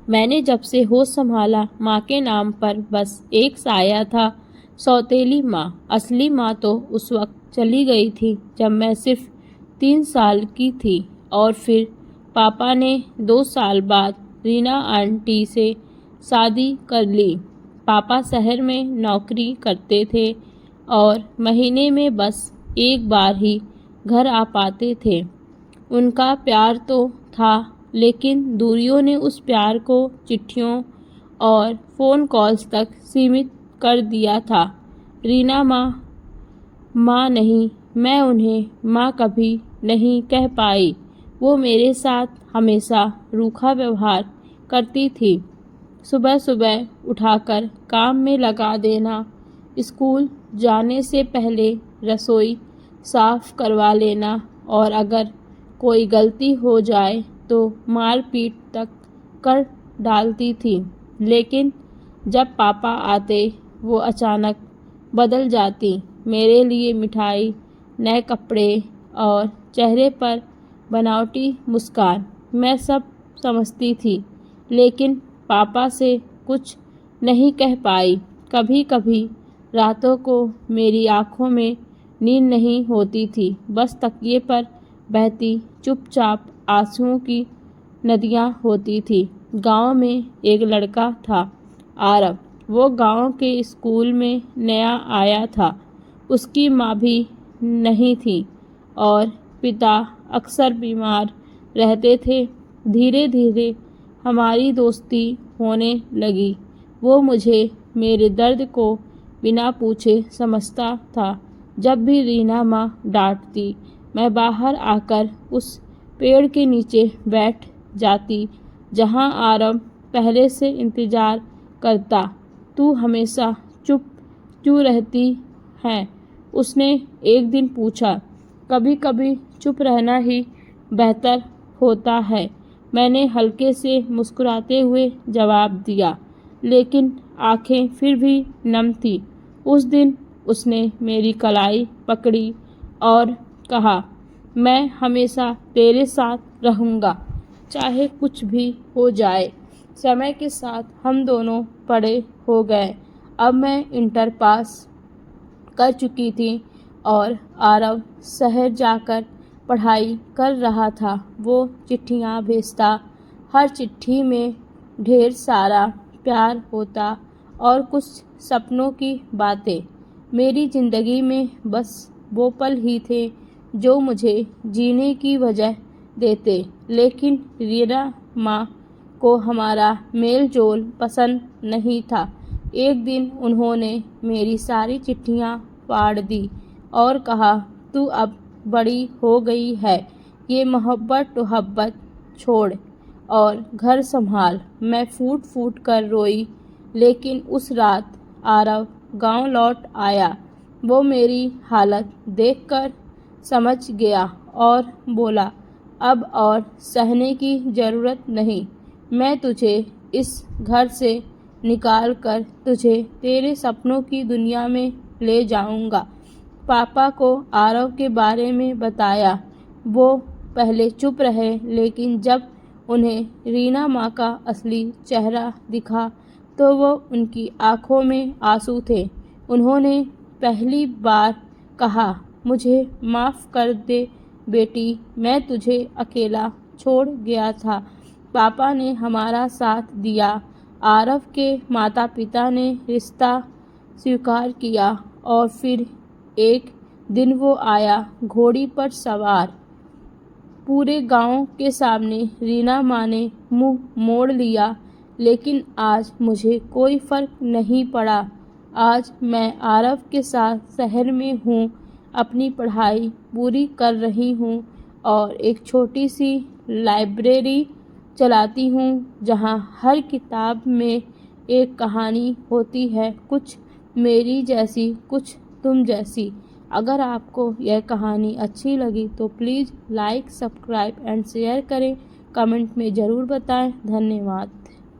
मैंने जब से होश संभाला माँ के नाम पर बस एक साया था, सौतेली माँ। असली माँ तो उस वक्त चली गई थी जब मैं सिर्फ 3 साल की थी। और फिर पापा ने 2 साल बाद रीना आंटी से शादी कर ली। पापा शहर में नौकरी करते थे और महीने में बस एक बार ही घर आ पाते थे। उनका प्यार तो था, लेकिन दूरियों ने उस प्यार को चिट्ठियों और फ़ोन कॉल्स तक सीमित कर दिया था। रीना माँ नहीं, मैं उन्हें माँ कभी नहीं कह पाई। वो मेरे साथ हमेशा रूखा व्यवहार करती थी। सुबह सुबह उठाकर काम में लगा देना, स्कूल जाने से पहले रसोई साफ करवा लेना, और अगर कोई गलती हो जाए तो मारपीट तक कर डालती थी। लेकिन जब पापा आते वो अचानक बदल जाती। मेरे लिए मिठाई, नए कपड़े और चेहरे पर बनावटी मुस्कान। मैं सब समझती थी, लेकिन पापा से कुछ नहीं कह पाई। कभी कभी रातों को मेरी आँखों में नींद नहीं होती थी, बस तकिए पर बहती चुपचाप आंसुओं की नदियाँ होती थी। गांव में एक लड़का था, आरव। वो गांव के स्कूल में नया आया था। उसकी माँ भी नहीं थी और पिता अक्सर बीमार रहते थे। धीरे धीरे हमारी दोस्ती होने लगी। वो मुझे मेरे दर्द को बिना पूछे समझता था। जब भी रीना माँ डांटती, मैं बाहर आकर उस पेड़ के नीचे बैठ जाती जहाँ आरव पहले से इंतजार करता। तू हमेशा चुप क्यों रहती है? उसने एक दिन पूछा। कभी कभी चुप रहना ही बेहतर होता है, मैंने हल्के से मुस्कुराते हुए जवाब दिया, लेकिन आंखें फिर भी नम थी। उस दिन उसने मेरी कलाई पकड़ी और कहा, मैं हमेशा तेरे साथ रहूँगा, चाहे कुछ भी हो जाए। समय के साथ हम दोनों बड़े हो गए। अब मैं इंटर पास कर चुकी थी और आरव शहर जाकर पढ़ाई कर रहा था। वो चिट्ठियाँ भेजता, हर चिट्ठी में ढेर सारा प्यार होता और कुछ सपनों की बातें। मेरी ज़िंदगी में बस वो पल ही थे जो मुझे जीने की वजह देते। लेकिन रीना माँ को हमारा मेल जोल पसंद नहीं था। एक दिन उन्होंने मेरी सारी चिट्ठियाँ फाड़ दी और कहा, तू अब बड़ी हो गई है, ये मोहब्बत छोड़ और घर संभाल। मैं फूट फूट कर रोई। लेकिन उस रात आरव गांव लौट आया। वो मेरी हालत देखकर समझ गया और बोला, अब और सहने की ज़रूरत नहीं। मैं तुझे इस घर से निकाल कर तुझे तेरे सपनों की दुनिया में ले जाऊंगा। पापा को आरव के बारे में बताया। वो पहले चुप रहे, लेकिन जब उन्हें रीना माँ का असली चेहरा दिखा तो वो उनकी आंखों में आंसू थे। उन्होंने पहली बार कहा, मुझे माफ़ कर दे बेटी, मैं तुझे अकेला छोड़ गया था। पापा ने हमारा साथ दिया। आरव के माता पिता ने रिश्ता स्वीकार किया और फिर एक दिन वो आया घोड़ी पर सवार। पूरे गांव के सामने रीना माँ ने मुंह मोड़ लिया। लेकिन आज मुझे कोई फ़र्क नहीं पड़ा। आज मैं आरव के साथ शहर में हूँ, अपनी पढ़ाई पूरी कर रही हूँ और एक छोटी सी लाइब्रेरी चलाती हूँ जहाँ हर किताब में एक कहानी होती है, कुछ मेरी जैसी, कुछ तुम जैसी। अगर आपको यह कहानी अच्छी लगी तो please like, subscribe and share करें। कमेंट में ज़रूर बताएं। धन्यवाद।